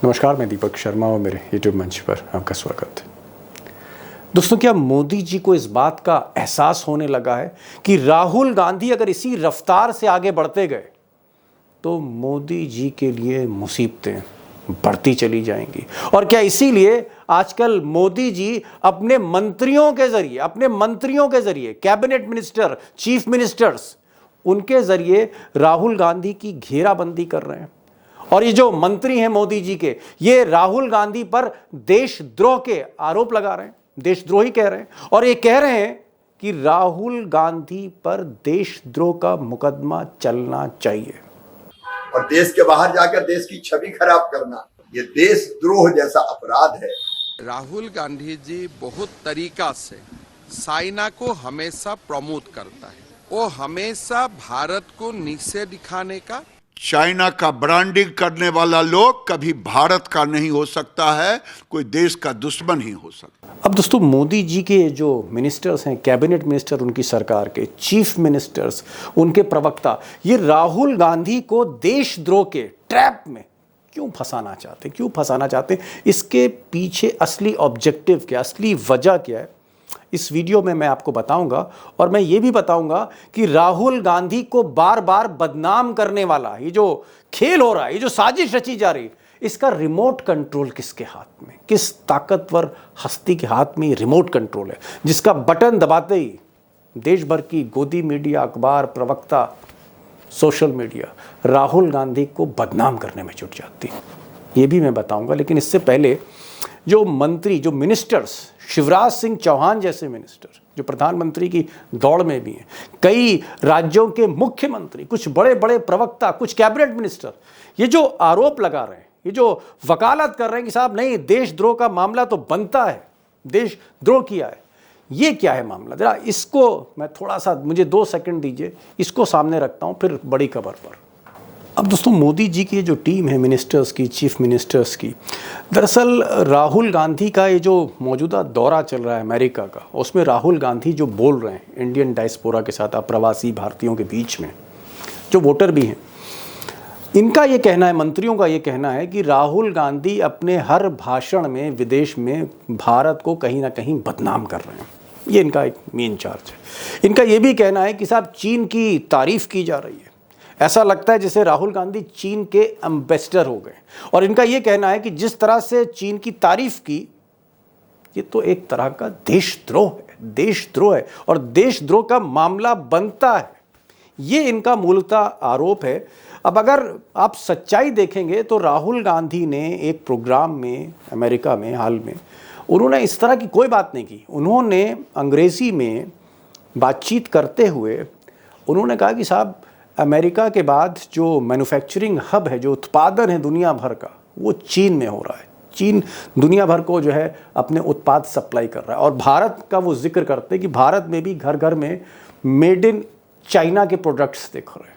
नमस्कार, मैं दीपक शर्मा और मेरे YouTube मंच पर आपका स्वागत है। दोस्तों, क्या मोदी जी को इस बात का एहसास होने लगा है कि राहुल गांधी अगर इसी रफ्तार से आगे बढ़ते गए तो मोदी जी के लिए मुसीबतें बढ़ती चली जाएंगी? और क्या इसीलिए आजकल मोदी जी अपने मंत्रियों के जरिए कैबिनेट मिनिस्टर, चीफ मिनिस्टर्स, उनके जरिए राहुल गांधी की घेराबंदी कर रहे हैं? और ये जो मंत्री हैं मोदी जी के, ये राहुल गांधी पर देशद्रोह के आरोप लगा रहे हैं, देशद्रोही कह रहे हैं, और ये कह रहे हैं कि राहुल गांधी पर देशद्रोह का मुकदमा चलना चाहिए। और देश के बाहर जाकर देश की छवि खराब करना, ये देशद्रोह जैसा अपराध है। राहुल गांधी जी बहुत तरीका से चाइना को हमेशा प्रमोट करता है। वो हमेशा भारत को नीचे दिखाने का, चाइना का ब्रांडिंग करने वाला लोग कभी भारत का नहीं हो सकता है, कोई देश का दुश्मन ही हो सकता है। अब दोस्तों, मोदी जी के जो मिनिस्टर्स हैं, कैबिनेट मिनिस्टर उनकी सरकार के, चीफ मिनिस्टर्स, उनके प्रवक्ता, ये राहुल गांधी को देशद्रोह के ट्रैप में क्यों फंसाना चाहते हैं? इसके पीछे असली ऑब्जेक्टिव क्या, असली वजह क्या है, इस वीडियो में मैं आपको बताऊंगा। और मैं ये भी बताऊंगा कि राहुल गांधी को बार बार बदनाम करने वाला ये जो खेल हो रहा है, ये जो साजिश रची जा रही है, इसका रिमोट कंट्रोल किसके हाथ में, किस ताकतवर हस्ती के हाथ में ये रिमोट कंट्रोल है, जिसका बटन दबाते ही देश भर की गोदी मीडिया, अखबार, प्रवक्ता, सोशल मीडिया राहुल गांधी को बदनाम करने में जुट जाती है। ये भी मैं बताऊंगा। लेकिन इससे पहले जो मंत्री, जो मिनिस्टर्स, शिवराज सिंह चौहान जैसे मिनिस्टर जो प्रधानमंत्री की दौड़ में भी हैं, कई राज्यों के मुख्यमंत्री, कुछ बड़े बड़े प्रवक्ता, कुछ कैबिनेट मिनिस्टर, ये जो आरोप लगा रहे हैं, ये जो वकालत कर रहे हैं कि साहब नहीं, देशद्रोह का मामला तो बनता है, देशद्रोह किया है, ये क्या है मामला? जरा इसको मैं थोड़ा सा, मुझे 2 सेकंड दीजिए, इसको सामने रखता हूं, फिर बड़ी खबर पर। अब दोस्तों, मोदी जी की जो टीम है मिनिस्टर्स की, चीफ मिनिस्टर्स की, दरअसल राहुल गांधी का ये जो मौजूदा दौरा चल रहा है अमेरिका का, उसमें राहुल गांधी जो बोल रहे हैं इंडियन डायस्पोरा के साथ, अप्रवासी भारतीयों के बीच में जो वोटर भी हैं, इनका ये कहना है, मंत्रियों का ये कहना है कि राहुल गांधी अपने हर भाषण में विदेश में भारत को कहीं ना कहीं बदनाम कर रहे हैं। ये इनका एक मेन चार्ज है। इनका ये भी कहना है कि साहब चीन की तारीफ की जा रही है, ऐसा लगता है जैसे राहुल गांधी चीन के एम्बेसडर हो गए। और इनका यह कहना है कि जिस तरह से चीन की तारीफ की, ये तो एक तरह का देशद्रोह है और देशद्रोह का मामला बनता है। ये इनका मूलतः आरोप है। अब अगर आप सच्चाई देखेंगे तो राहुल गांधी ने एक प्रोग्राम में अमेरिका में हाल में, उन्होंने इस तरह की कोई बात नहीं की। उन्होंने अंग्रेजी में बातचीत करते हुए उन्होंने कहा कि साहब, अमेरिका के बाद जो मैन्युफैक्चरिंग हब है, जो उत्पादन है दुनिया भर का, वो चीन में हो रहा है। चीन दुनिया भर को जो है अपने उत्पाद सप्लाई कर रहा है। और भारत का वो जिक्र करते हैं कि भारत में भी घर घर में मेड इन चाइना के प्रोडक्ट्स दिख रहे हैं।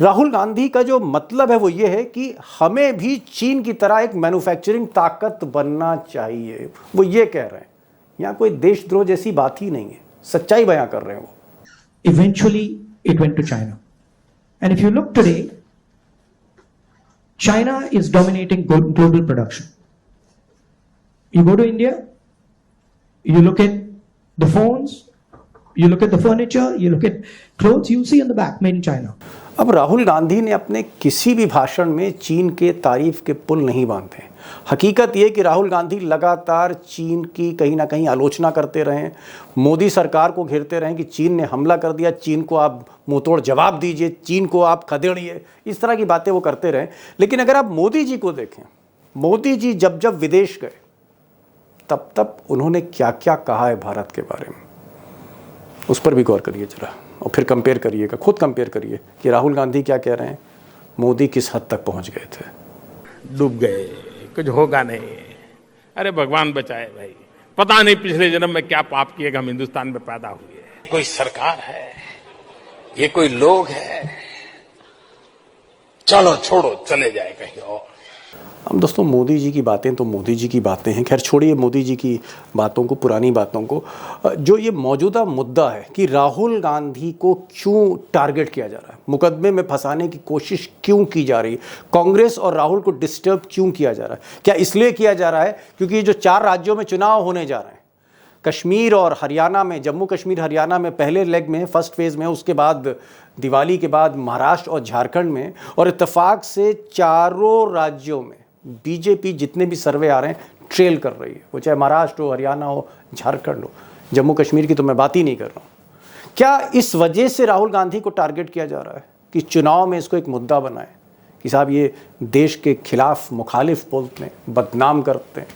राहुल गांधी का जो मतलब है वो ये है कि हमें भी चीन की तरह एक मैन्युफैक्चरिंग ताकत बनना चाहिए, वो ये कह रहे हैं। यहाँ कोई देशद्रोह जैसी बात ही नहीं है, सच्चाई बयां कर रहे हैं वो। Eventually it went to China. And if you look today, China is dominating global production. You go to India, you look at the phones, you look at the furniture, you look at clothes, you see on the back, made in China. अब राहुल गांधी ने अपने किसी भी भाषण में चीन के तारीफ के पुल नहीं बांधे। हकीकत ये कि राहुल गांधी लगातार चीन की कहीं ना कहीं आलोचना करते रहे, मोदी सरकार को घेरते रहे कि चीन ने हमला कर दिया, चीन को आप मुंहतोड़ जवाब दीजिए, चीन को आप खदेड़िए, इस तरह की बातें वो करते रहे। लेकिन अगर आप मोदी जी को देखें, मोदी जी जब जब विदेश गए तब तब उन्होंने क्या क्या कहा है भारत के बारे में, उस पर भी गौर करिए जरा, और फिर कंपेयर करिएगा, खुद कंपेयर करिए कि राहुल गांधी क्या कह रहे हैं, मोदी किस हद तक पहुंच गए थे। डूब गए, कुछ होगा नहीं, अरे भगवान बचाए भाई, पता नहीं पिछले जन्म में क्या पाप किए हम हिंदुस्तान में पैदा हुए। कोई सरकार है, ये कोई लोग है, चलो छोड़ो, चले जाए कहीं और। हम दोस्तों मोदी जी की बातें तो मोदी जी की बातें हैं, खैर छोड़िए मोदी जी की बातों को, पुरानी बातों को। जो ये मौजूदा मुद्दा है कि राहुल गांधी को क्यों टारगेट किया जा रहा है, मुकदमे में फंसाने की कोशिश क्यों की जा रही है, कांग्रेस और राहुल को डिस्टर्ब क्यों किया जा रहा है, क्या इसलिए किया जा रहा है क्योंकि जो 4 राज्यों में चुनाव होने जा रहे हैं, कश्मीर और हरियाणा में, जम्मू कश्मीर हरियाणा में पहले लेग में, फर्स्ट फेज़ में, उसके बाद दिवाली के बाद महाराष्ट्र और झारखंड में, और इत्तेफाक से चारों राज्यों में बीजेपी जितने भी सर्वे आ रहे हैं ट्रेल कर रही है, वो चाहे महाराष्ट्र हो, हरियाणा हो, झारखंड हो, जम्मू कश्मीर की तो मैं बात ही नहीं कर रहा हूँ। क्या इस वजह से राहुल गांधी को टारगेट किया जा रहा है कि चुनाव में इसको एक मुद्दा बनाए कि साहब ये देश के खिलाफ मुखालिफ बोलते हैं, बदनाम करते हैं,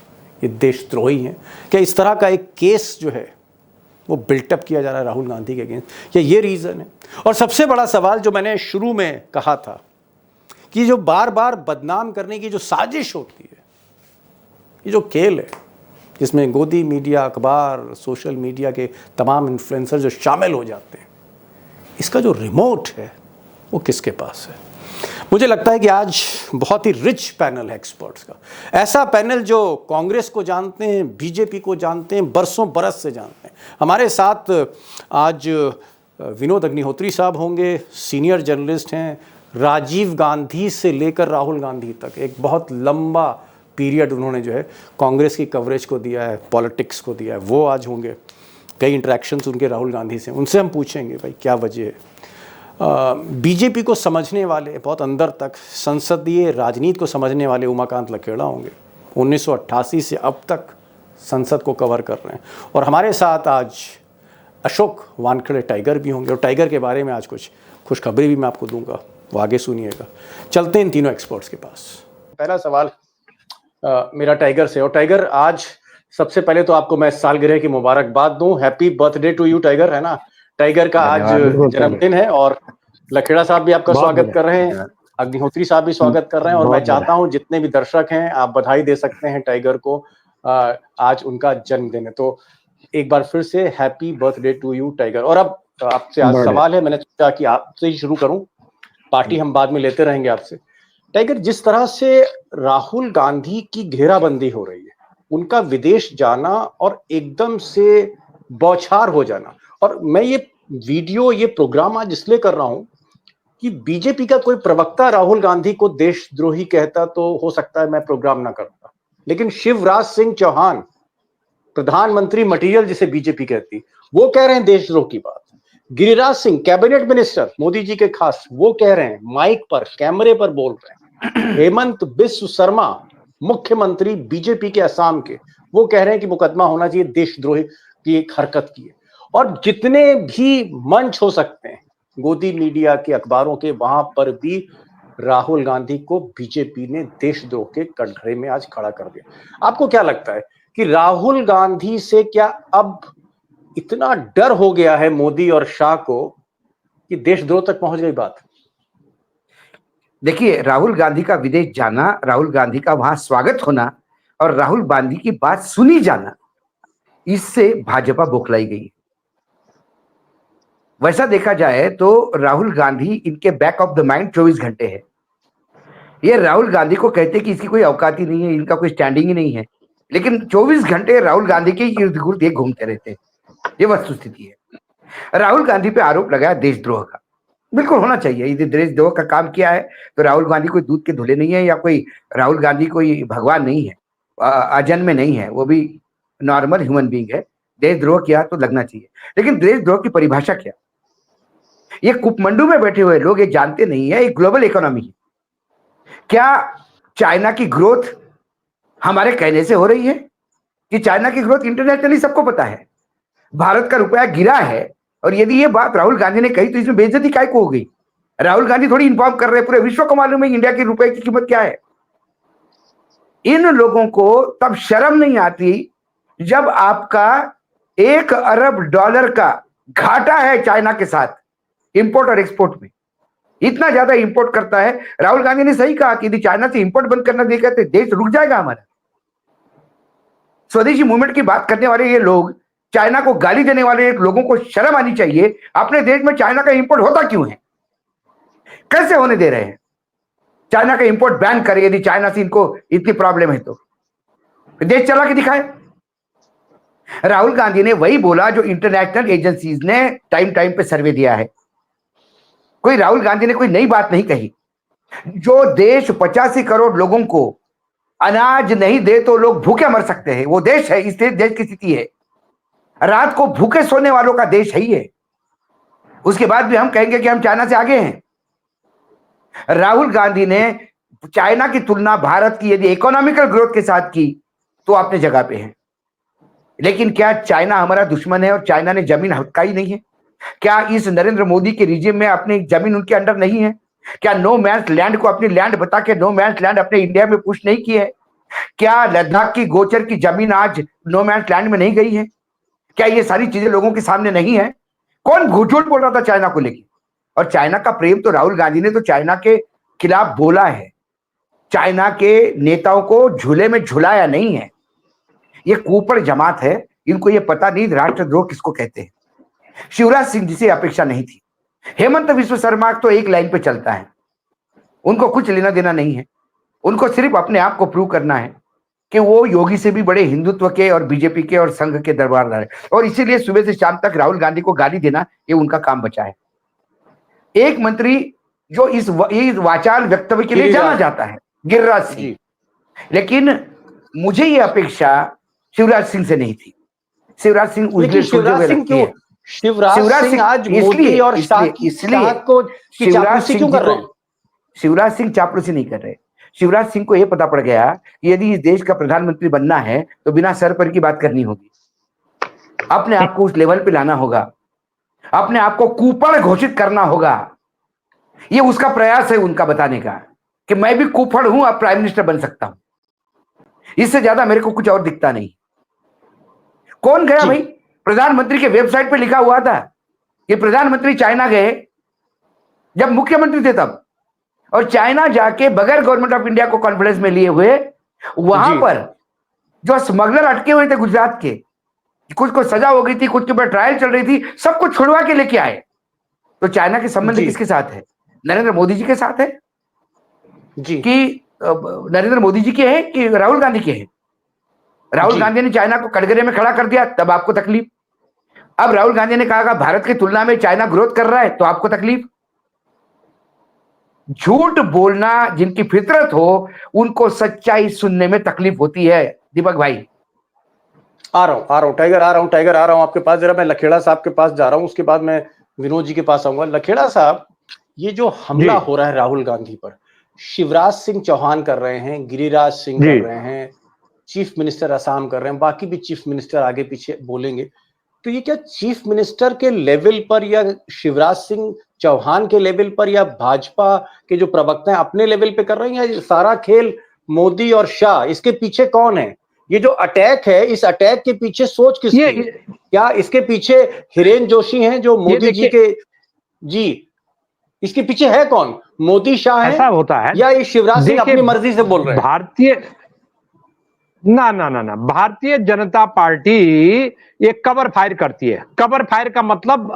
ये देशद्रोही हैं? क्या इस तरह का एक केस जो है वो बिल्टअप किया जा रहा है राहुल गांधी के अगेंस्ट, क्या ये रीज़न है? और सबसे बड़ा सवाल जो मैंने शुरू में कहा था कि जो बार बार बदनाम करने की जो साजिश होती है, ये जो खेल है जिसमें गोदी मीडिया, अखबार, सोशल मीडिया के तमाम इन्फ्लुएंसर जो शामिल हो जाते हैं, इसका जो रिमोट है वो किसके पास है? मुझे लगता है कि आज बहुत ही रिच पैनल है एक्सपर्ट्स का, ऐसा पैनल जो कांग्रेस को जानते हैं, बीजेपी को जानते हैं, बरसों बरस से जानते हैं। हमारे साथ आज विनोद अग्निहोत्री साहब होंगे, सीनियर जर्नलिस्ट हैं, राजीव गांधी से लेकर राहुल गांधी तक एक बहुत लंबा पीरियड उन्होंने जो है कांग्रेस की कवरेज को दिया है, पॉलिटिक्स को दिया है, वो आज होंगे। कई इंटरेक्शंस उनके राहुल गांधी से, उनसे हम पूछेंगे भाई क्या वजह है। बीजेपी को समझने वाले, बहुत अंदर तक संसदीय राजनीति को समझने वाले उमाकांत लखेड़ा होंगे, 1988 से अब तक संसद को कवर कर रहे हैं। और हमारे साथ आज अशोक वानखेड़े टाइगर भी होंगे, और टाइगर के बारे में आज कुछ खुशखबरी भी मैं आपको दूंगा, वो आगे सुनिएगा। चलते हैं इन तीनों एक्सपर्ट्स के पास। पहला सवाल मेरा टाइगर से, और टाइगर आज सबसे पहले तो आपको मैं सालगिरह की मुबारकबाद दूं, happy birthday to you Tiger, है ना? टाइगर का आज जन्मदिन है और लखेड़ा साहब भी आपका स्वागत कर रहे हैं, अग्निहोत्री साहब भी स्वागत कर रहे हैं, और मैं चाहता हूं जितने भी दर्शक हैं आप बधाई दे सकते हैं टाइगर को, आज उनका जन्मदिन है। तो एक बार फिर से happy birthday to you Tiger. और अब आपसे आज सवाल है, मैंने सोचा कि आपसे ही शुरू करूं, पार्टी हम बाद में लेते रहेंगे आपसे। टाइगर, जिस तरह से राहुल गांधी की घेराबंदी हो रही है, उनका विदेश जाना और एकदम से बौछार हो जाना, और मैं ये वीडियो, ये प्रोग्राम आज इसलिए कर रहा हूं कि बीजेपी का कोई प्रवक्ता राहुल गांधी को देशद्रोही कहता तो हो सकता है मैं प्रोग्राम ना करता, लेकिन शिवराज सिंह चौहान, प्रधानमंत्री मटेरियल जिसे बीजेपी कहती, वो कह रहे हैं देशद्रोह की बात। गिरिराज सिंह, कैबिनेट मिनिस्टर मोदी जी के खास, वो कह रहे हैं, माइक पर, कैमरे पर बोल रहे हैं। हेमंत बिस्व शर्मा, मुख्यमंत्री बीजेपी के असम के, वो कह रहे हैं कि मुकदमा होना चाहिए, देशद्रोही की एक हरकत की है। और जितने भी मंच हो सकते हैं गोदी मीडिया के, अखबारों के, वहां पर भी राहुल गांधी को बीजेपी ने देशद्रोह के कटघरे में आज खड़ा कर दिया। आपको क्या लगता है कि राहुल गांधी से क्या अब इतना डर हो गया है मोदी और शाह को कि देशद्रोह तक पहुंच गई बात? देखिए, राहुल गांधी का विदेश जाना, राहुल गांधी का वहां स्वागत होना और राहुल गांधी की बात सुनी जाना, इससे भाजपा बौखलाई गई। वैसा देखा जाए तो राहुल गांधी इनके बैक ऑफ द माइंड 24 घंटे है। ये राहुल गांधी को कहते कि इसकी कोई औकात ही नहीं है, इनका कोई स्टैंडिंग ही नहीं है, लेकिन 24 घंटे राहुल गांधी के इर्द गिर्द ये घूमते रहते हैं। ये वस्तुस्थिति है। राहुल गांधी पे आरोप लगाया देशद्रोह का, बिल्कुल होना चाहिए। यदि देशद्रोह का काम किया है तो राहुल गांधी कोई दूध के धुले नहीं है, या कोई राहुल गांधी कोई भगवान नहीं है, अजन्म में नहीं है, वो भी नॉर्मल ह्यूमन बीइंग है। देशद्रोह किया तो लगना चाहिए, लेकिन देशद्रोह की परिभाषा क्या? ये कुपमंडू में बैठे हुए लोग ये जानते नहीं है, एक ग्लोबल इकोनॉमी है। क्या चाइना की ग्रोथ हमारे कहने से हो रही है? कि चाइना की ग्रोथ इंटरनेशनली सबको पता है, भारत का रुपया गिरा है, और यदि ये बात राहुल गांधी ने कही तो इसमें बेइज्जती काय को हो गई? राहुल गांधी थोड़ी इन्फॉर्म कर रहे हैं, पूरे विश्व को मालूम है इंडिया के रुपए की कीमत क्या है। इन लोगों को तब शर्म नहीं आती जब आपका $1 अरब का घाटा है चाइना के साथ इंपोर्ट और एक्सपोर्ट में। इतना ज्यादा इंपोर्ट करता है। राहुल गांधी ने सही कहा कि यदि चाइना से इंपोर्ट बंद करना देगा तो देश रुक जाएगा हमारा। स्वदेशी मूवमेंट की बात करने वाले ये लोग, चाइना को गाली देने वाले लोगों को शर्म आनी चाहिए। अपने देश में चाइना का इंपोर्ट होता क्यों है? कैसे होने दे रहे हैं? चाइना का इंपोर्ट बैन करे यदि चाइना से इनको इतनी प्रॉब्लम है तो देश चला के दिखाए। राहुल गांधी ने वही बोला जो इंटरनेशनल एजेंसीज ने टाइम टाइम पे सर्वे दिया है। कोई राहुल गांधी ने कोई नई बात नहीं कही। जो देश 85 करोड़ लोगों को अनाज नहीं दे तो लोग भूखे मर सकते हैं, वो देश है, इस देश की स्थिति है। रात को भूखे सोने वालों का देश है ये। उसके बाद भी हम कहेंगे कि हम चाइना से आगे हैं। राहुल गांधी ने चाइना की तुलना भारत की यदि इकोनॉमिकल ग्रोथ के साथ की तो अपने जगह पे है, लेकिन क्या चाइना हमारा दुश्मन है और चाइना ने जमीन हड़काई नहीं है? क्या इस नरेंद्र मोदी के रिजिम में अपनी जमीन उनके अंडर नहीं है? क्या नो मैंस लैंड को अपनी लैंड बता के नो मैंस लैंड अपने इंडिया में पुश नहीं की है? क्या लद्दाख की गोचर की जमीन आज नो मैंस लैंड में नहीं गई है? क्या ये सारी चीजें लोगों के सामने नहीं है? कौन झूठ बोल रहा था चाइना को लेकर? और चाइना का प्रेम तो राहुल गांधी ने तो चाइना के खिलाफ बोला है, चाइना के नेताओं को झूले में झुलाया नहीं है। ये कुपड़ जमात है, इनको ये पता नहीं राष्ट्रद्रोह किसको कहते हैं। शिवराज सिंह जी से अपेक्षा नहीं थी। हेमंत विश्व शर्मा तो एक लाइन पे चलता है, उनको कुछ लेना देना नहीं है। उनको सिर्फ अपने आप को प्रूव करना है कि वो योगी से भी बड़े हिंदुत्व के और बीजेपी के और संघ के दरबारदार है, और इसीलिए सुबह से शाम तक राहुल गांधी को गाली देना ये उनका काम बचा है। एक मंत्री जो इस वाचाल वक्तव्य के लिए जाना जाता है, गिरिराज सिंह, लेकिन मुझे ये अपेक्षा शिवराज सिंह से नहीं थी। शिवराज सिंह शिवराज सिंह क्यों, शिवराज सिंह आज मोदी और शाह को चापलूसी क्यों कर रहे हैं? शिवराज सिंह चापलूसी नहीं कर रहे। शिवराज सिंह को यह पता पड़ गया कि यदि इस देश का प्रधानमंत्री बनना है तो बिना सर पर की बात करनी होगी, अपने आप को उस लेवल पे लाना होगा, अपने आप को कुपड़ घोषित करना होगा। ये उसका प्रयास है उनका बताने का कि मैं भी कुपड़ हूं, अब प्राइम मिनिस्टर बन सकता हूं। इससे ज्यादा मेरे को कुछ और दिखता नहीं। कौन गया भाई? प्रधानमंत्री के वेबसाइट पे लिखा हुआ था कि प्रधानमंत्री चाइना गए जब मुख्यमंत्री थे तब, और चाइना जाके बगैर गवर्नमेंट ऑफ इंडिया को कॉन्फिडेंस में लिए हुए वहां पर जो स्मगलर अटके हुए थे गुजरात के, कुछ को सजा हो गई थी, कुछ के ऊपर ट्रायल चल रही थी, सबको छुड़वा के लेके आए। तो चाइना के संबंध किसके साथ है? नरेंद्र मोदी जी के साथ है जी, कि नरेंद्र मोदी जी के हैं कि राहुल गांधी के हैं? राहुल गांधी ने चाइना को कटघरे में खड़ा कर दिया तब आपको तकलीफ। अब राहुल गांधी ने कहा भारत की तुलना में चाइना ग्रोथ कर रहा है तो आपको तकलीफ। झूठ बोलना जिनकी फितरत हो उनको सच्चाई सुनने में तकलीफ होती है। दीपक भाई आ रहा हूं टाइगर, आ रहा हूं आपके पास। जरा मैं लखेड़ा साहब के पास जा रहा हूं, उसके बाद मैं विनोद जी के पास आऊंगा। लखेड़ा साहब, ये जो हमला हो रहा है राहुल गांधी पर, शिवराज सिंह चौहान कर रहे हैं, गिरिराज सिंह कर रहे हैं, चीफ मिनिस्टर असम कर रहे हैं, बाकी भी चीफ मिनिस्टर आगे पीछे बोलेंगे, तो ये क्या चीफ मिनिस्टर के लेवल पर या शिवराज सिंह चौहान के लेवल पर या भाजपा के जो प्रवक्ता हैं अपने लेवल पे कर रहे हैं, या सारा खेल मोदी और शाह? इसके पीछे कौन है? ये जो अटैक है, इस अटैक के पीछे सोच किसकी है? क्या इसके पीछे हिरेन जोशी हैं जो मोदी जी के इसके पीछे है कौन? मोदी शाह है, ऐसा होता है, या ये शिवराज सिंह अपनी मर्जी से बोल रहे हैं? भारतीय जनता पार्टी एक कवर फायर करती है। कवर फायर का मतलब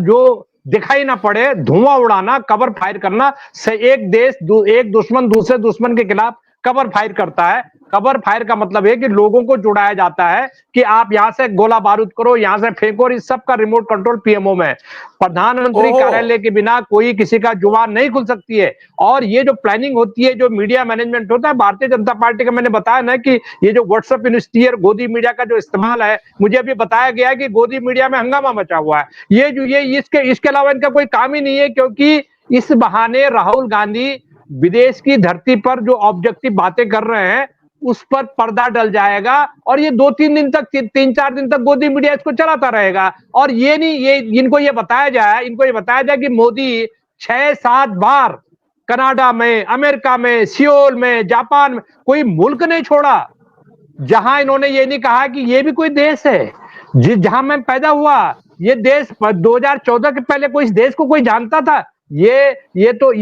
जो दिखाई ना पड़े, धुआं उड़ाना, कवर फायर करना। से एक दुश्मन दूसरे दुश्मन के खिलाफ कवर फायर करता है। कवर फायर का मतलब है कि लोगों को जुड़ाया जाता है कि आप यहां से गोला बारूद करो, यहां से फेंको, और इस सब का रिमोट कंट्रोल पीएमओ में। प्रधानमंत्री कार्यालय के बिना कोई किसी का जुबान नहीं खुल सकती है। और ये जो प्लानिंग होती है, जो मीडिया मैनेजमेंट होता है भारतीय जनता पार्टी का, मैंने बताया ना कि ये जो व्हाट्सएप यूनिवर्सिटी गोदी मीडिया का जो इस्तेमाल है, मुझे अभी बताया गया कि गोदी मीडिया में हंगामा मचा हुआ है। ये इसके अलावा इनका कोई काम ही नहीं है, क्योंकि इस बहाने राहुल गांधी विदेश की धरती पर जो ऑब्जेक्टिव बातें कर रहे हैं उस पर पर्दा डल जाएगा, और ये 2-3 दिन तक, 3-4 दिन तक गोदी मीडिया इसको चलाता रहेगा। और इनको ये बताया जाए कि मोदी 6-7 बार कनाडा में, अमेरिका में, सियोल में, जापान में, कोई मुल्क नहीं छोड़ा जहां इन्होंने ये नहीं कहा कि ये भी कोई देश है जहां मैं पैदा हुआ। ये देश 2014 के पहले कोई इस देश को कोई जानता था? ये तो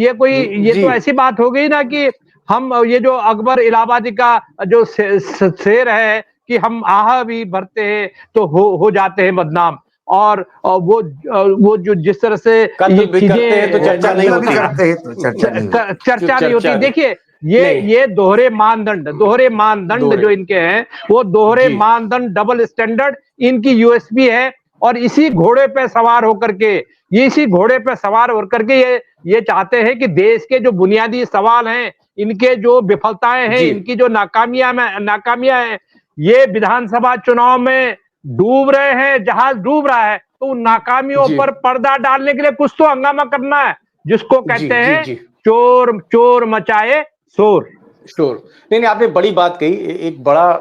ऐसी बात हो गई ना कि हम ये जो अकबर इलाहाबादी का जो शेर है कि हम आह भी भरते हैं तो हो जाते हैं बदनाम। और वो जो जिस तरह से कत्ल ये भी करते हैं तो चीजें चर्चा नहीं होती। करते हैं तो चर्चा नहीं होती। चर्चा नहीं होती। नहीं। देखिए नहीं। ये दोहरे मानदंड दोहरे। जो इनके हैं, वो दोहरे जी। मानदंड, डबल स्टैंडर्ड इनकी यूएसपी है। और इसी घोड़े पे सवार होकर के ये चाहते हैं कि देश के जो बुनियादी सवाल हैं, इनके जो विफलताएं हैं, जी। इनकी जो नाकामियां हैं, ये विधानसभा चुनाव में डूब रहे हैं, जहाज डूब रहा है, तो उन नाकामियों जी। पर पर्दा डालने के लिए कुछ तो हंगामा करना है, जिसको जी, कहते जी, हैं जी। चोर मचाए शोर। श्योर। नहीं, आपने बड़ी बात कही। एक बड़ा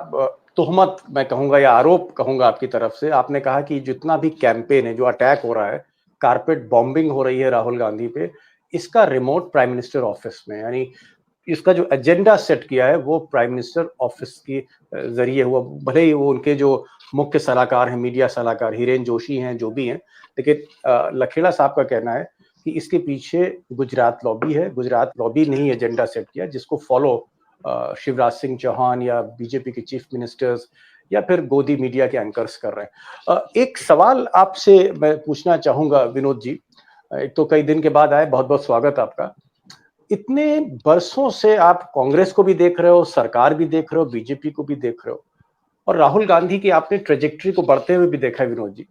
तोहमत मैं कहूंगा या आरोप कहूंगा आपकी तरफ से। आपने कहा कि जितना भी कैंपेन है, जो अटैक हो रहा है, कारपेट बॉम्बिंग हो रही है राहुल गांधी पे, इसका रिमोट प्राइम मिनिस्टर ऑफिस में, यानी इसका जो एजेंडा सेट किया है वो प्राइम मिनिस्टर ऑफिस के जरिए हुआ। भले ही वो उनके जो मुख्य सलाहकार हैं, मीडिया सलाहकार हिरेन जोशी हैं, जो भी हैं, लेकिन लखेड़ा साहब का कहना है कि इसके पीछे गुजरात लॉबी है। गुजरात लॉबी ने ही एजेंडा सेट किया, जिसको फॉलो शिवराज सिंह चौहान या बीजेपी के चीफ मिनिस्टर्स या फिर गोदी मीडिया के एंकर्स कर रहे हैं। एक सवाल आपसे मैं पूछना चाहूंगा विनोद जी। एक तो कई दिन के बाद आए, बहुत बहुत स्वागत आपका। इतने बरसों से आप कांग्रेस को भी देख रहे हो, सरकार भी देख रहे हो, बीजेपी को भी देख रहे हो, और राहुल गांधी की आपने ट्रेजेक्टरी को बढ़ते हुए भी देखा है विनोद जी।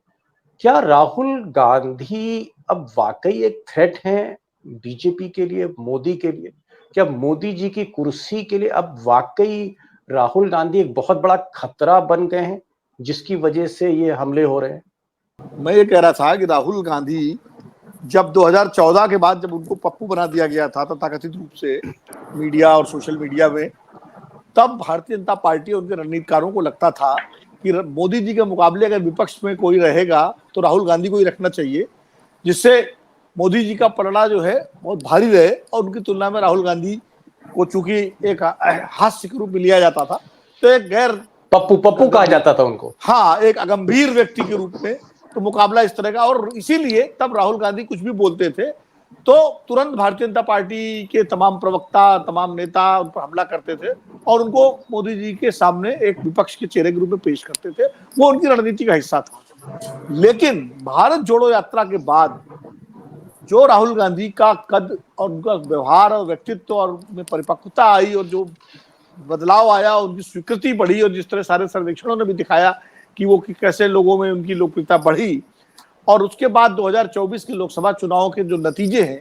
क्या राहुल गांधी अब वाकई एक थ्रेट हैं बीजेपी के लिए, मोदी के लिए? क्या मोदी जी की कुर्सी के लिए अब वाकई राहुल गांधी एक बहुत बड़ा खतरा बन गए हैं, जिसकी वजह से ये हमले हो रहे हैं? मैं ये कह रहा था कि राहुल गांधी जब 2014 के बाद जब उनको पप्पू बना दिया गया था तथाकथित रूप से मीडिया और सोशल मीडिया में, तब भारतीय जनता पार्टी और उनके रणनीतिकारों को लगता था कि मोदी जी के मुकाबले अगर विपक्ष में कोई रहेगा तो राहुल गांधी को ही रखना चाहिए, जिससे मोदी जी का पलड़ा जो है बहुत भारी रहे। और उनकी तुलना में राहुल गांधी को चूंकि एक हास्य के रूप में लिया जाता था, तो एक गैर पप्पू कहा जाता था उनको। हाँ, एक अगंभीर व्यक्ति के रूप में तो मुकाबला इस तरह का। और इसीलिए तब राहुल गांधी कुछ भी बोलते थे तो तुरंत भारतीय जनता पार्टी के तमाम प्रवक्ता, तमाम नेता उन पर हमला करते थे और उनको मोदी जी के सामने एक विपक्ष के चेहरे के रूप में पेश करते थे। वो उनकी रणनीति का हिस्सा था। लेकिन भारत जोड़ो यात्रा के बाद जो राहुल गांधी का कद और उनका व्यवहार और व्यक्तित्व और उनमें परिपक्वता आई और जो बदलाव आया, उनकी स्वीकृति बढ़ी, और जिस तरह सारे सर्वेक्षणों ने भी दिखाया कि वो कैसे लोगों में उनकी लोकप्रियता बढ़ी, और उसके बाद 2024 के लोकसभा चुनाव के जो नतीजे हैं,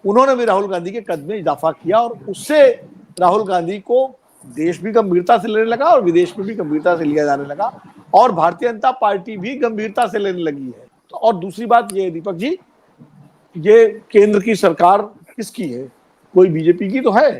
उन्होंने भी राहुल गांधी के कद में इजाफा किया। और उससे राहुल गांधी को देश भी गंभीरता से लेने लगा और विदेश में भी गंभीरता से लिया जाने लगा, और भारतीय जनता पार्टी भी गंभीरता से लेने लगी है। तो और दूसरी बात ये, दीपक जी, ये केंद्र की सरकार किसकी है? कोई बीजेपी की तो है।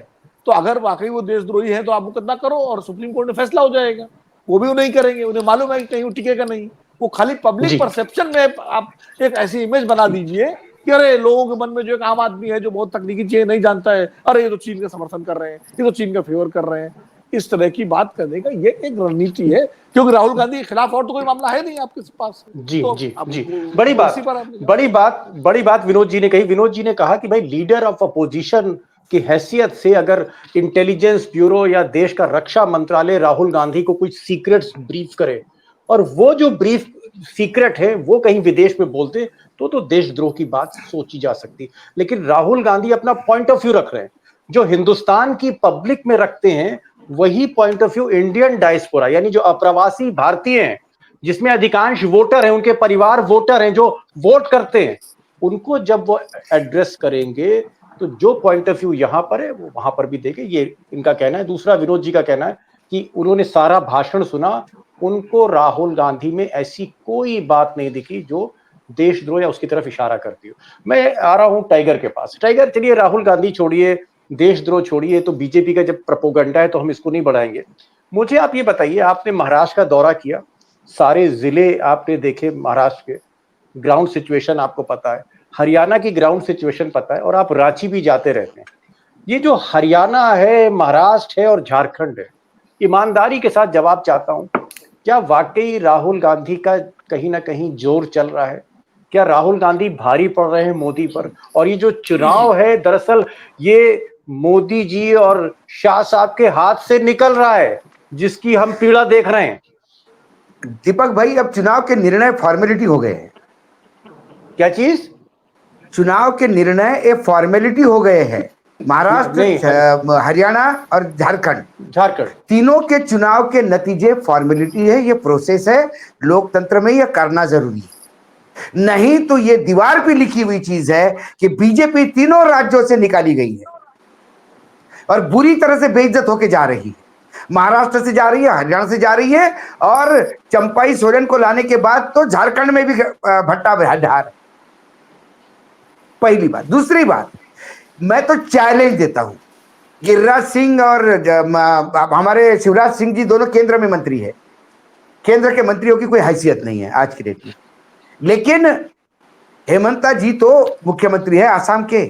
तो अगर वाकई वो देशद्रोही है तो आप मुकदमा करो और सुप्रीम कोर्ट में फैसला हो जाएगा। वो भी वो नहीं करेंगे, उन्हें मालूम है कि कहीं वो टिकेगा नहीं। वो खाली पब्लिक परसेप्शन में आप एक ऐसी इमेज बना दीजिए कि अरे लोगों के मन में जो एक आम आदमी है जो बहुत तकनीकी चीजें नहीं जानता है, अरे ये तो चीन का समर्थन कर रहे हैं, ये तो चीन का फेवर कर रहे हैं, इस तरह की बात करने का ये एक रणनीति है। क्योंकि राहुल गांधी के खिलाफ और तो कोई मामला है नहीं आपके पास। जी तो जी जी, बड़ी बात विनोद जी ने कही। विनोद जी ने कहा कि भाई लीडर ऑफ अपोजिशन की हैसियत से अगर इंटेलिजेंस ब्यूरो या देश का रक्षा मंत्रालय राहुल गांधी को कुछ सीक्रेट्स ब्रीफ करे, और वो जो ब्रीफ सीक्रेट है वो कहीं विदेश में बोलते, तो देशद्रोह की बात सोची जा सकती। लेकिन राहुल गांधी अपना पॉइंट ऑफ व्यू रख रहे हैं, जो हिंदुस्तान की पब्लिक में रखते हैं वही point of view Indian diaspora, यानी जो अप्रवासी भारतीय हैं, जिसमें अधिकांश वोटर हैं, उनके परिवार वोटर हैं जो वोट करते हैं, उनको जब वो एड्रेस करेंगे तो जो पॉइंट ऑफ व्यू यहां पर है वो वहां पर भी देंगे, ये इनका कहना है। दूसरा विनोद जी का कहना है कि उन्होंने सारा भाषण सुना, उनको राहुल गांधी में ऐसी कोई बात नहीं दिखी जो देशद्रोह या उसकी तरफ इशारा करती हो। मैं आ रहा हूं टाइगर के पास। टाइगर, चलिए राहुल गांधी छोड़िए, देशद्रोह छोड़िए, तो बीजेपी का जब प्रोपोगंडा है तो हम इसको नहीं बढ़ाएंगे। मुझे आप ये बताइए, आपने महाराष्ट्र का दौरा किया, सारे जिले आपने देखे महाराष्ट्र के, ग्राउंड सिचुएशन आपको पता है, हरियाणा की ग्राउंड सिचुएशन पता है, और आप रांची भी जाते रहते हैं। ये जो हरियाणा है, महाराष्ट्र है और झारखंड है, ईमानदारी के साथ जवाब चाहता हूं, क्या वाकई राहुल गांधी का कहीं ना कहीं जोर चल रहा है? क्या राहुल गांधी भारी पड़ रहे हैं मोदी पर? और ये जो चुनाव है, दरअसल ये मोदी जी और शाह साहब के हाथ से निकल रहा है, जिसकी हम पीड़ा देख रहे हैं। दीपक भाई, अब चुनाव के निर्णय फॉर्मेलिटी हो गए हैं। क्या चीज? चुनाव के निर्णय एक फॉर्मेलिटी हो गए हैं। महाराष्ट्र, हरियाणा और झारखंड तीनों के चुनाव के नतीजे फॉर्मेलिटी है, ये प्रोसेस है। लोकतंत्र में ये करना जरूरी है, नहीं तो ये दीवार पे लिखी हुई चीज है कि बीजेपी तीनों राज्यों से निकाली गई है और बुरी तरह से बेइज्जत होके जा रही है। महाराष्ट्र से जा रही है, हरियाणा से जा रही है, और चंपाई सोरेन को लाने के बाद तो झारखंड में भी भट्टा ढार। पहली बात। दूसरी बात, मैं तो चैलेंज देता हूं, गिरिराज सिंह और हमारे शिवराज सिंह जी दोनों केंद्र में मंत्री है। केंद्र के मंत्रियों की कोई हैसियत नहीं है आज की डेट में, लेकिन हेमंता जी तो मुख्यमंत्री है आसाम के।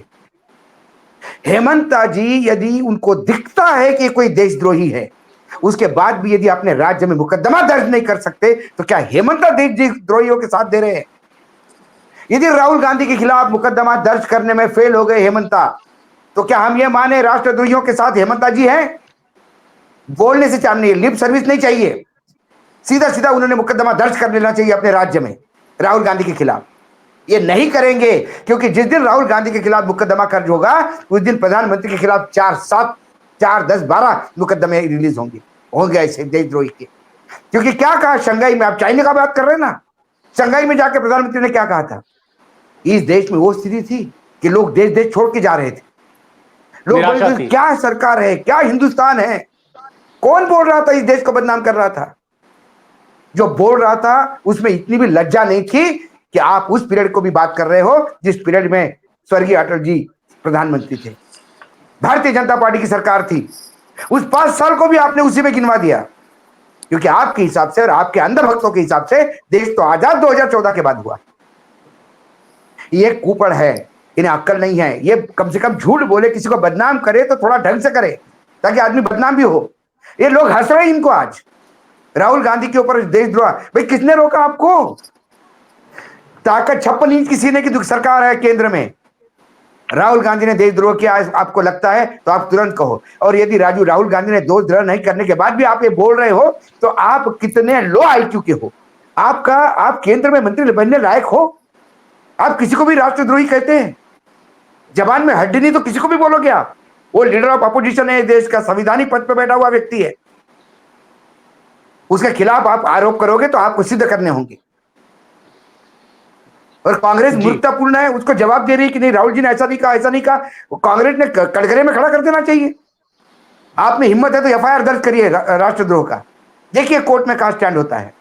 हेमंता जी यदि उनको दिखता है कि कोई देशद्रोही है, उसके बाद भी यदि अपने राज्य में मुकदमा दर्ज नहीं कर सकते, तो क्या हेमंता देशद्रोहियों के साथ दे रहे हैं? यदि राहुल गांधी के खिलाफ मुकदमा दर्ज करने में फेल हो गए हेमंता, तो क्या हम ये माने राष्ट्रद्रोहियों के साथ हेमंता जी हैं? बोलने से चाहिए, लिप सर्विस नहीं चाहिए, सीधा सीधा उन्होंने मुकदमा दर्ज कर लेना चाहिए अपने राज्य में राहुल गांधी के खिलाफ। ये नहीं करेंगे, क्योंकि जिस दिन राहुल गांधी के खिलाफ मुकदमा दर्ज होगा, उस दिन प्रधानमंत्री के खिलाफ 4, 7, 4, 10, 12 मुकदमे रिलीज होंगे ऐसे देशद्रोही के। क्योंकि क्या कहा शंघाई में, आप चाइना का बात कर रहे हैं ना, शंघाई में जाकर प्रधानमंत्री ने क्या कहा था? इस देश में वो स्थिति थी कि लोग देश छोड़ के जा रहे थे। लोग बोलते थे क्या सरकार है, क्या हिंदुस्तान है। कौन बोल रहा था इस देश को बदनाम कर रहा था? जो बोल रहा था उसमें इतनी भी लज्जा नहीं थी कि आप उस पीरियड को भी बात कर रहे हो जिस पीरियड में स्वर्गीय अटल जी प्रधानमंत्री थे, भारतीय जनता पार्टी की सरकार थी। उस 5 साल को भी आपने उसी में गिनवा दिया, क्योंकि आपके हिसाब से और आपके अंधभक्तों के हिसाब से देश तो आजाद 2014 के बाद हुआ। ये कुपड़ है, इन्हें अक्ल नहीं है। ये कम से कम झूठ बोले, किसी को बदनाम करे तो थोड़ा ढंग से करे, ताकि आदमी बदनाम भी हो। ये लोग हंस रहे हैं इनको आज, राहुल गांधी के ऊपर देशद्रोह। भाई किसने रोका आपको? ताकत 56 इंच की सीने की सरकार है केंद्र में। राहुल गांधी ने देशद्रोह किया, आपको लगता है तो आप तुरंत कहो। और यदि राहुल गांधी ने देशद्रोह नहीं करने के बाद भी आप ये बोल रहे हो, तो आप कितने लो आईक्यू के हो? आप केंद्र में मंत्री बनने लायक हो? आप किसी को भी राष्ट्रद्रोही कहते हैं? जबान में हड्डी नहीं तो किसी को भी बोलोगे आप? वो लीडर ऑफ अपोजिशन है, देश का संवैधानिक पद पर बैठा हुआ व्यक्ति है, उसके खिलाफ आप आरोप करोगे तो आपको सिद्ध करने होंगे। और कांग्रेस मूर्खतापूर्ण है, उसको जवाब दे रही है कि नहीं राहुल जी ने ऐसा नहीं कहा, ऐसा नहीं कहा। कांग्रेस ने कटघरे में खड़ा कर देना चाहिए। आप में हिम्मत है तो एफआईआर दर्ज करिए राष्ट्रद्रोह का, देखिए कोर्ट में कहां स्टैंड होता है।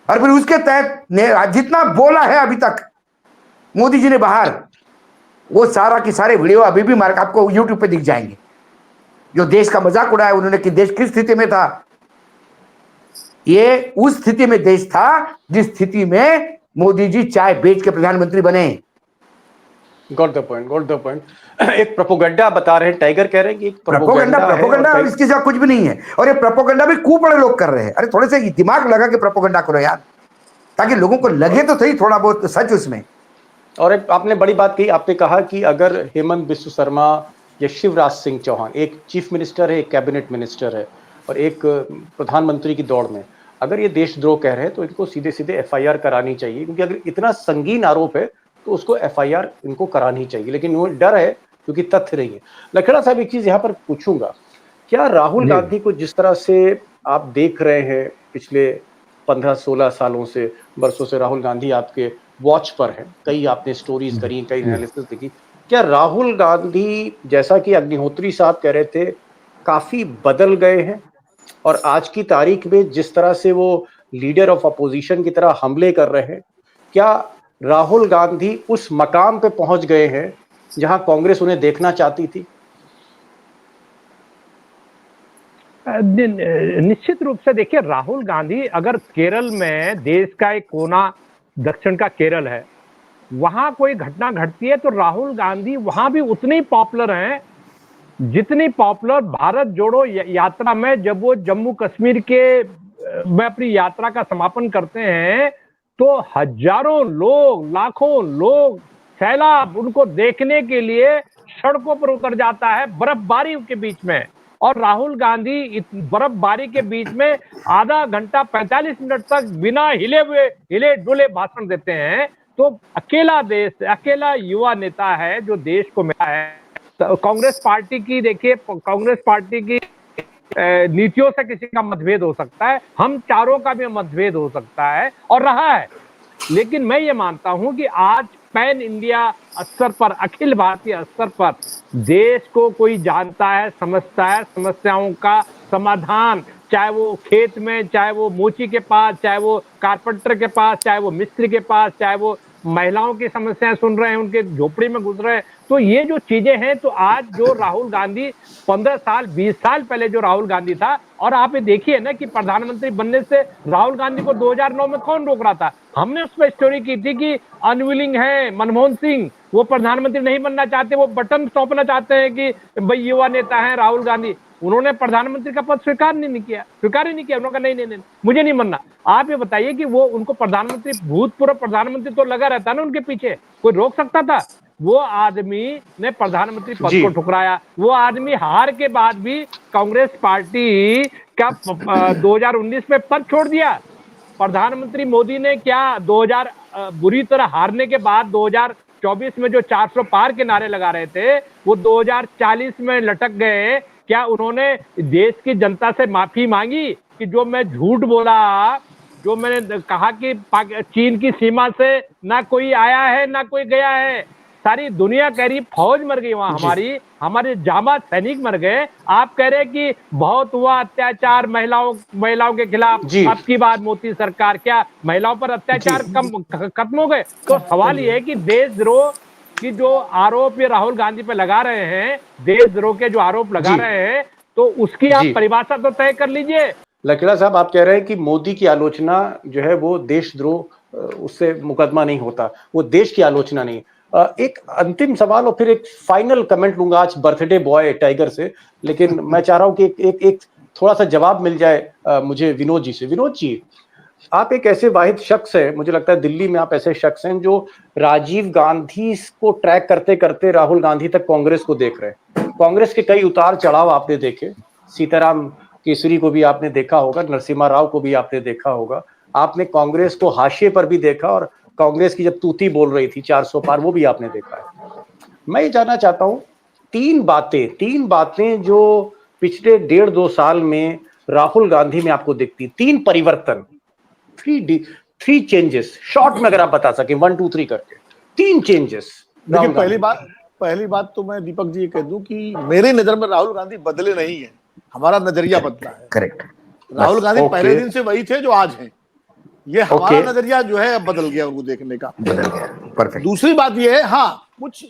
और फिर उसके तहत जितना बोला है अभी तक मोदी जी ने बाहर, वो सारा की सारे वीडियो अभी भी आपको यूट्यूब पे दिख जाएंगे, जो देश का मजाक उड़ाया उन्होंने कि देश किस स्थिति में था। ये उस स्थिति में देश था जिस स्थिति में मोदी जी चाय बेच के प्रधानमंत्री बने। Got the point. एक प्रोपोगंडा बता रहे हैं, टाइगर कह रहे हैं कि प्रोपोगंडा इसके सिवा कुछ भी नहीं है। और ये प्रोपोगंडा भी कुपड़े लोग कर रहे हैं। अरे थोड़े से दिमाग लगा के प्रोपोगंडा करो यार, ताकि लोगों को लगे तो सही थोड़ा बहुत सच उसमें। और एक आपने बड़ी बात कही, आपने कहा कि अगर हेमंत बिस्व शर्मा या शिवराज सिंह चौहान, एक चीफ मिनिस्टर है, एक कैबिनेट मिनिस्टर है और एक प्रधानमंत्री की दौड़ में, अगर ये देशद्रोह कह रहे हैं तो इनको सीधे सीधे एफआईआर करानी चाहिए, क्योंकि अगर इतना संगीन आरोप है तो उसको एफआईआर इनको करानी चाहिए। लेकिन वो डर है क्योंकि तथ्य नहीं है। लखड़ा साहब, एक चीज यहाँ पर पूछूंगा, क्या राहुल गांधी को जिस तरह से आप देख रहे हैं पिछले 15-16 सालों से, वर्षों से राहुल गांधी आपके वॉच पर है, कई आपने स्टोरीज करी, कई एनालिसिस देखी, क्या राहुल गांधी जैसा कि अग्निहोत्री साहब कह रहे थे काफी बदल गए हैं? और आज की तारीख में जिस तरह से वो लीडर ऑफ अपोजिशन की तरह हमले कर रहे हैं, क्या राहुल गांधी उस मकाम पे पहुंच गए हैं जहां कांग्रेस उन्हें देखना चाहती थी? निश्चित रूप से देखिए, राहुल गांधी अगर केरल में, देश का एक कोना दक्षिण का केरल है, वहां कोई घटना घटती है तो राहुल गांधी वहां भी उतने ही पॉपुलर हैं जितनी पॉपुलर भारत जोड़ो यात्रा में, जब वो जम्मू कश्मीर के में अपनी यात्रा का समापन करते हैं तो हजारों लोग, लाखों लोग, सैलाब उनको देखने के लिए सड़कों पर उतर जाता है बर्फबारी के बीच में। और राहुल गांधी बर्फबारी के बीच में आधा घंटा 45 मिनट तक बिना हिले डुले भाषण देते हैं। तो अकेला युवा नेता है जो देश को मिला है। तो कांग्रेस पार्टी की देखिए, कांग्रेस पार्टी की नीतियों से किसी का मतभेद हो सकता है, हम चारों का भी मतभेद हो सकता है और रहा है, लेकिन मैं ये मानता हूं कि आज पैन इंडिया स्तर पर, अखिल भारतीय स्तर पर देश को कोई जानता है, समझता है, समस्याओं का समाधान, चाहे वो खेत में, चाहे वो मोची के पास, चाहे वो कारपेंटर के पास, चाहे वो मिस्त्री के पास, चाहे वो महिलाओं की समस्याएं सुन रहे हैं, उनके झोपड़ी में घुस रहे हैं। तो ये जो चीजें हैं, तो आज जो राहुल गांधी 15 साल 20 साल पहले जो राहुल गांधी था, और आप ये देखिए ना कि प्रधानमंत्री बनने से राहुल गांधी को 2009 में कौन रोक रहा था। हमने उस पर स्टोरी की थी कि अनविलिंग है मनमोहन सिंह, वो प्रधानमंत्री नहीं बनना चाहते, वो बटन सौंपना चाहते हैं कि भाई युवा नेता है राहुल गांधी। उन्होंने प्रधानमंत्री का पद स्वीकार ही नहीं किया। उन्होंने कहा नहीं, मुझे नहीं बनना। आप ये बताइए कि वो उनको प्रधानमंत्री, भूतपूर्व प्रधानमंत्री तो लगा रहता ना उनके पीछे, कोई रोक सकता था? वो आदमी ने प्रधानमंत्री पद को ठुकराया। वो आदमी हार के बाद भी कांग्रेस पार्टी का 2019 में पद छोड़ दिया। प्रधानमंत्री मोदी ने क्या 2000 बुरी तरह हारने के बाद 2024 में जो 400 पार के नारे लगा रहे थे, वो 2040 में लटक गए। क्या उन्होंने देश की जनता से माफी मांगी कि जो मैं झूठ बोला, जो मैंने कहा कि चीन की सीमा से ना कोई आया है ना कोई गया है, सारी दुनिया कह रही फौज मर गई वहां, हमारे जाबाज सैनिक मर गए। आप कह रहे कि बहुत हुआ अत्याचार महिलाओं के खिलाफ, अब की बात मोदी सरकार, क्या महिलाओं पर अत्याचार खत्म हो गए? तो सवाल ये है कि देशद्रोह की जो आरोप ये राहुल गांधी पे लगा रहे हैं, देशद्रोह के जो आरोप लगा रहे हैं, तो उसकी आप परिभाषा तो तय कर लीजिए। लकेड़ा साहब, आप कह रहे हैं कि मोदी की आलोचना जो है वो देशद्रोह, उससे मुकदमा नहीं होता, वो देश की आलोचना नहीं। एक अंतिम सवाल और फिर एक फाइनल कमेंट लूंगा आज बर्थडे बॉय टाइगर से, लेकिन मैं चाह रहा हूं कि एक थोड़ा सा जवाब मिल जाए मुझे विनोद जी से। विनोद जी, आप एक ऐसे वाहिद शख्स है, मुझे लगता है दिल्ली में आप ऐसे शख्स हैं जो राजीव गांधी को ट्रैक करते करते राहुल गांधी तक कांग्रेस को देख रहे हैं। कांग्रेस के कई उतार चढ़ाव आपने देखे, सीताराम केसरी को भी आपने देखा होगा, नरसिम्हा राव को भी आपने देखा होगा, आपने कांग्रेस को हाशिए पर भी देखा, और कांग्रेस की जब तूती बोल रही थी 400 पार, वो भी आपने देखा है। मैं ये जानना चाहता हूं, तीन बातें जो पिछले 1.5-2 साल में राहुल गांधी में आपको दिखती, तीन परिवर्तन, थ्री चेंजेस, शॉर्ट में अगर आप बता सकें 1 2 3 करके, तीन चेंजेस। देखिए, पहली बात तो मैं दीपक जी कह दूं कि मेरी नजर में राहुल गांधी बदले नहीं है, हमारा नजरिया बदला है। करेक्ट। राहुल गांधी पहले दिन से वही थे जो आज हैं। ये हमारा नजरिया जो है अब बदल गया, उनको देखने का बदल गया। परफेक्ट। दूसरी बात ये है, हाँ, कुछ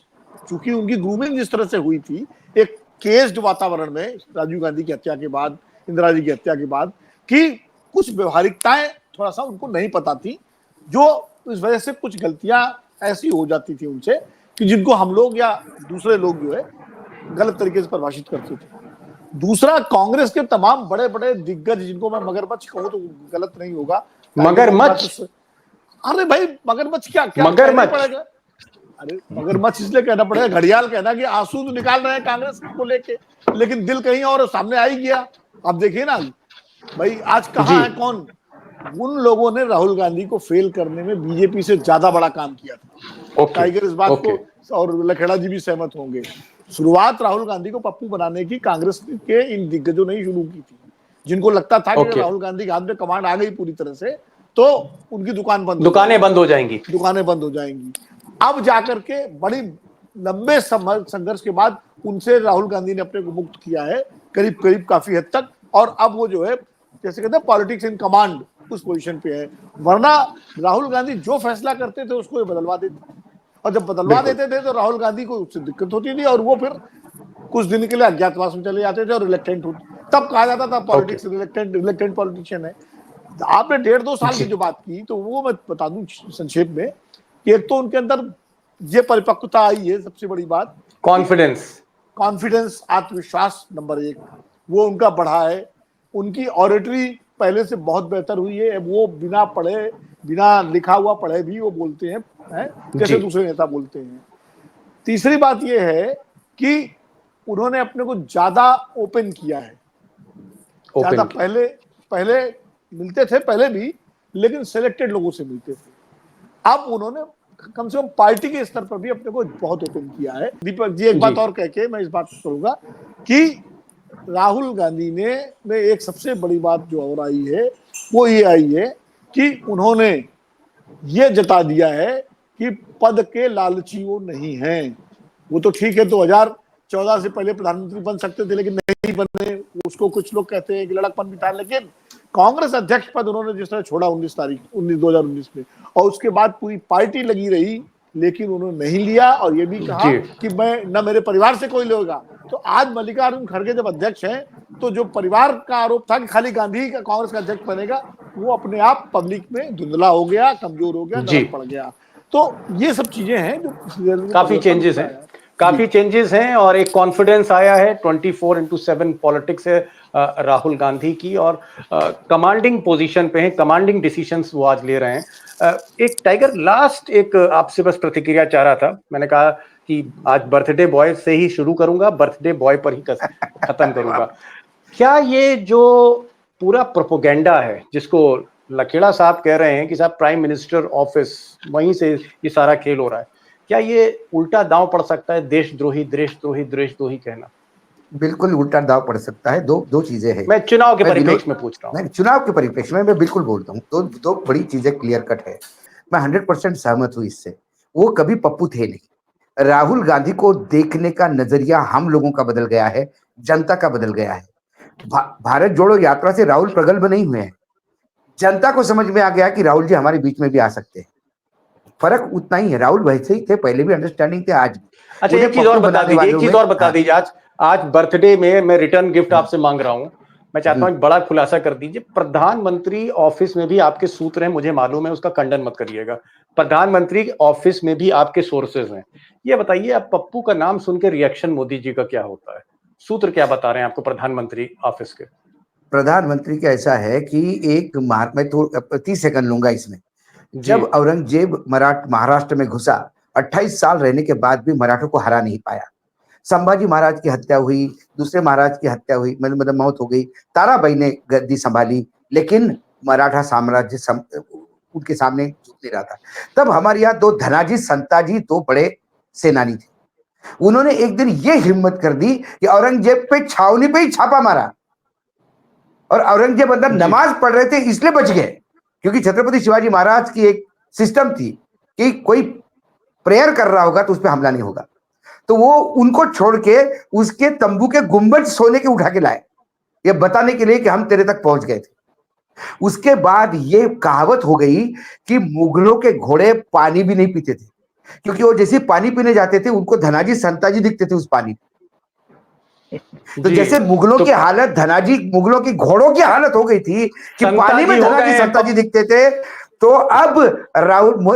चूंकि उनकी ग्रूमिंग जिस तरह से हुई थी एक केस्ड वातावरण में, राजीव गांधी की हत्या के बाद, इंदिरा जी की हत्या के बाद, कि कुछ व्यवहारिकताएं थोड़ा सा उनको नहीं पता थी, जो इस वजह से कुछ गलतियां ऐसी हो जाती थी उनसे कि जिनको हम लोग या दूसरे लोग जो है गलत तरीके से परिभाषित करते थे। दूसरा, कांग्रेस के तमाम बड़े बड़े दिग्गज, जिनको मैं मगरमच्छ कहूं तो गलत नहीं होगा, मगरमच्छ, अरे भाई मगरमच्छ क्या मगरमच्छ पड़ेगा? अरे मगरमच्छ इसलिए कहना पड़ेगा, घड़ियाल कहना कि आंसू तो निकाल रहे हैं कांग्रेस को लेके, लेकिन दिल कहीं और सामने आ ही गया। अब देखिए ना भाई, आज कहाँ है कौन? उन लोगों ने राहुल गांधी को फेल करने में बीजेपी से ज्यादा बड़ा काम किया था। टाइगर इस बात को, और लखेड़ा जी भी सहमत होंगे, शुरुआत राहुल गांधी को पप्पू बनाने की कांग्रेस के इन दिग्गजों ने ही शुरू की थी, जिनको लगता था कि राहुल गांधी के हाथ में कमांड आ गई पूरी तरह से तो उनकी दुकानें बंद हो जाएंगी। अब जाकर के बड़ी लंबे संघर्ष के बाद उनसे राहुल गांधी ने अपने को मुक्त किया है, करीब करीब काफी हद तक, और अब वो जो है जैसे कहते हैं पॉलिटिक्स इन कमांड, उस पोजीशन पे है। वरना राहुल गांधी जो फैसला करते थे उसको बदलवा देते, और जब बदलवा देते थे तो राहुल गांधी को उससे दिक्कत होती थी, और वो फिर कुछ दिन के लिए अज्ञातवास में चले जाते थे और रिलेक्टेंट होते, तब कहा जाता था पॉलिटिक्स रिलेक्टेंट पॉलिटिशियन है। आपने 1.5-2 साल की जो बात की, तो वो मैं बता दूं संक्षेप में कि एक तो उनके अंदर ये परिपक्वता आई है, सबसे बड़ी बात कॉन्फिडेंस, आत्मविश्वास नंबर 1 वो उनका बढ़ा है। उनकी ऑरेटरी पहले से बहुत बेहतर हुई है, वो बिना पढ़े, बिना लिखा हुआ पढ़े भी वो बोलते हैं, जैसे दूसरे नेता बोलते हैं। तीसरी बात ये है कि उन्होंने अपने को ज्यादा ओपन किया है, ज्यादा पहले मिलते थे पहले भी, लेकिन सिलेक्टेड लोगों से मिलते थे। अब उन्होंने कम से कम पार्टी के स्तर पर भी अपने को बहुत ओपन किया है। दीपक जी, एक बात और कह के मैं इस बात को करूंगा कि राहुल गांधी ने में एक सबसे बड़ी बात जो और आई है वो ये आई है कि उन्होंने ये जता दिया है कि पद के लालची वो नहीं हैं। वो तो ठीक है 2014 से पहले प्रधानमंत्री बन सकते थे लेकिन नहीं बने, उसको कुछ लोग कहते हैं कि लड़कपन भी था, लेकिन कांग्रेस अध्यक्ष पद उन्होंने जिस तरह छोड़ा 2019 में, और उसके बाद पूरी पार्टी लगी रही, लेकिन उन्होंने नहीं लिया और ये भी कहा कि मैं न मेरे परिवार से कोई लेगा। तो आज मल्लिकार्जुन खड़गे जब अध्यक्ष हैं तो जो परिवार का आरोप था कि खाली गांधी का कांग्रेस का अध्यक्ष बनेगा, वो अपने आप पब्लिक में धुंधला हो गया, कमजोर हो गया, नरक पड़ गया। तो ये सब चीजें हैं जो काफी चेंजेस हैं, काफी चेंजेस हैं और एक कॉन्फिडेंस आया है। 24/7 पॉलिटिक्स है राहुल गांधी की और कमांडिंग पोजीशन पे हैं, कमांडिंग डिसीजंस वो आज ले रहे हैं। एक टाइगर लास्ट एक आपसे बस प्रतिक्रिया चाह रहा था। मैंने कहा कि आज बर्थडे बॉय से ही शुरू करूंगा, बर्थडे बॉय पर ही खत्म करूंगा। क्या ये जो पूरा प्रोपोगेंडा है जिसको लखेड़ा साहब कह रहे हैं कि साहब प्राइम मिनिस्टर ऑफिस वहीं से ये सारा खेल हो रहा है, क्या ये उल्टा दांव पड़ सकता है? देशद्रोही देशद्रोही देशद्रोही कहना बिल्कुल उल्टा दांव पड़ सकता है। दो चीजें हैं। मैं चुनाव के परिप्रेक्ष्य में पूछ रहा हूँ। चुनाव के परिप्रेक्ष्य में मैं बिल्कुल बोलता हूँ। दो बड़ी चीजें क्लियर कट है। मैं 100% सहमत हूँ इससे। वो कभी पप्पू थे नहीं। राहुल गांधी को देखने का नजरिया हम लोगों का बदल गया है, जनता का बदल गया है। भारत जोड़ो यात्रा से राहुल प्रगल्भ नहीं हुए हैं। जनता को समझ में आ गया कि राहुल जी हमारे बीच में भी आ सकते हैं। फर्क उतना ही है। राहुल वैसे ही थे, पहले भी अंडरस्टैंडिंग थे, आज। अच्छा, एक चीज और बता दीजिए, आज बर्थडे में मैं रिटर्न गिफ्ट आपसे मांग रहा हूं। मैं चाहता हूं बड़ा खुलासा कर दीजिए। प्रधानमंत्री ऑफिस में भी आपके सूत्र हैं, मुझे मालूम है, उसका खंडन मत करिएगा। प्रधानमंत्री ऑफिस में भी आपके सोर्सेज हैं। ये बताइए, आप पप्पू का नाम सुन के रिएक्शन मोदी जी का क्या होता है? सूत्र क्या बता रहे हैं आपको प्रधानमंत्री ऑफिस के? प्रधानमंत्री का ऐसा है कि मैं तो 30 सेकंड लूंगा इसमें। जब औरंगजेब महाराष्ट्र में घुसा, 28 साल रहने के बाद भी मराठों को हरा नहीं पाया। संभाजी महाराज की हत्या हुई, दूसरे महाराज की हत्या हुई, मतलब मौत हो गई। ताराबाई ने गद्दी संभाली, लेकिन मराठा साम्राज्य उनके सामने झुक नहीं रहा था। तब हमारे यहाँ दो धनाजी संताजी, दो बड़े सेनानी थे। उन्होंने एक दिन ये हिम्मत कर दी कि औरंगजेब पे छावनी पे ही छापा मारा, और औरंगजेब अंदर नमाज पढ़ रहे थे इसलिए बच गए, क्योंकि छत्रपति शिवाजी महाराज की एक सिस्टम थी कि कोई प्रेयर कर रहा होगा तो उस पर हमला नहीं होगा। तो वो उनको छोड़ के उसके तंबू के गुंबद सोने के उठा के लाए, ये बताने के लिए कि हम तेरे तक पहुंच गए थे। उसके बाद ये कहावत हो गई कि मुगलों के घोड़े पानी भी नहीं पीते थे, क्योंकि वो जैसे पानी पीने जाते थे उनको धनाजी संताजी दिखते थे उस पानी। तो जैसे मुगलों की हालत, धनाजी मुगलों की घोड़ों की हालत हो गई थी कि पानी में धनाजी संताजी दिखते थे, तो अब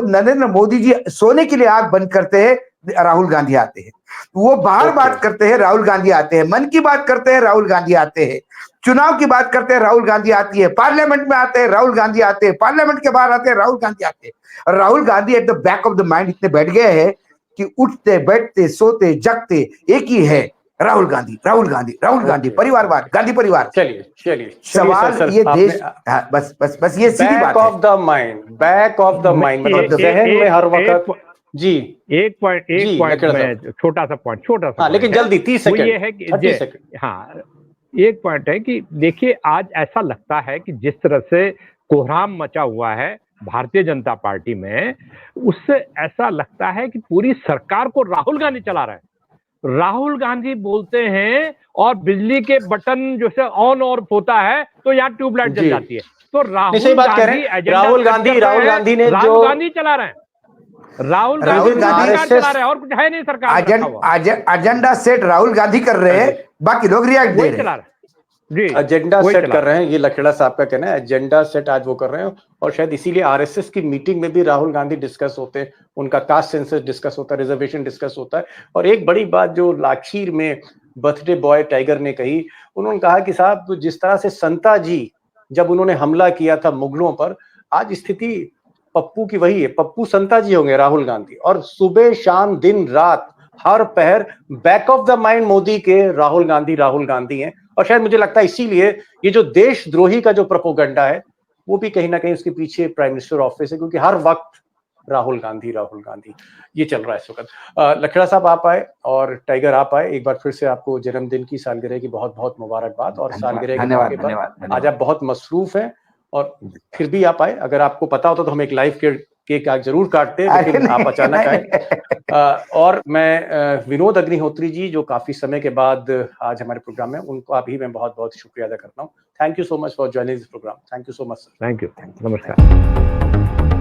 नरेंद्र मोदी जी सोने के लिए आग बंद करते हैं, राहुल गांधी आते हैं। वो बाहर बात करते हैं, राहुल गांधी आते हैं। मन की बात करते हैं, राहुल गांधी आते हैं। चुनाव की बात करते हैं, राहुल गांधी आती है। पार्लियामेंट में आते हैं, राहुल गांधी आते हैं। पार्लियामेंट के बाहर आते हैं, राहुल गांधी आते हैं। Rahul Gandhi at the back of the mind इतने बैठ गए हैं कि उठते बैठते सोते जगते एक ही है, राहुल गांधी, राहुल गांधी, राहुल गांधी, परिवारवाद, गांधी परिवार। चलिए सवाल ये देश, बस ये सीधी बात है। बैक ऑफ द माइंड मतलब जहन में हर वक्त। जी, एक पॉइंट में छोटा सा लेकिन जल्दी 30 सेकंड, ये है कि हाँ, एक पॉइंट है कि देखिए, आज ऐसा लगता है कि जिस तरह से कोहराम मचा हुआ है भारतीय जनता पार्टी में, उससे ऐसा लगता है कि पूरी सरकार को राहुल गांधी चला रहा है। राहुल गांधी बोलते हैं और बिजली के बटन जो से ऑन और होता है तो यहाँ ट्यूबलाइट जल जाती है। तो राहुल गांधी ने जो गांधी चला रहे हैं, राहुल गांधी चला रहे हैं, और कुछ है नहीं सरकार। एजेंडा सेट राहुल गांधी कर रहे हैं, बाकी लोग रिएक्ट दे रहे हैं। एजेंडा सेट कर रहे हैं, ये लखेड़ा साहब का कहना है। एजेंडा सेट आज वो कर रहे हैं, और शायद इसीलिए आरएसएस की मीटिंग में भी राहुल गांधी डिस्कस होते हैं, उनका कास्ट सेंसस डिस्कस होता है, रिजर्वेशन डिस्कस होता है। और एक बड़ी बात जो लाखीर में बर्थडे बॉय टाइगर ने कही, उन्होंने कहा कि साहब जिस तरह से संता जी जब उन्होंने हमला किया था मुगलों पर, आज स्थिति पप्पू की वही है। पप्पू संता जी होंगे राहुल गांधी, और सुबह शाम दिन रात हर पहर back of the mind Modi के राहुल गांधी हैं। और शायद मुझे लगता है इसीलिए ये जो देशद्रोही का जो प्रोपोगंडा है वो भी कहीं ना कहीं उसके पीछे प्राइम मिनिस्टर ऑफिस है, क्योंकि हर वक्त राहुल गांधी राहुल गांधी, ये चल रहा है इस वक्त। लखेड़ा साहब आप आए और टाइगर आप आए, एक बार फिर से आपको जन्मदिन की सालगिरह की बहुत बहुत मुबारकबाद। और सालगिरह के मौके पर आज आप बहुत मसरूफ हैं और फिर भी आप आए। अगर आपको पता होता तो हम एक लाइव केक आज जरूर काटते, लेकिन आप अचानक आए। और मैं विनोद अग्निहोत्री जी जो काफी समय के बाद आज हमारे प्रोग्राम में, उनको भी मैं बहुत बहुत शुक्रिया अदा करता हूँ। Thank you so much for joining this programme. Thank you so much sir. Thank you, नमस्कार।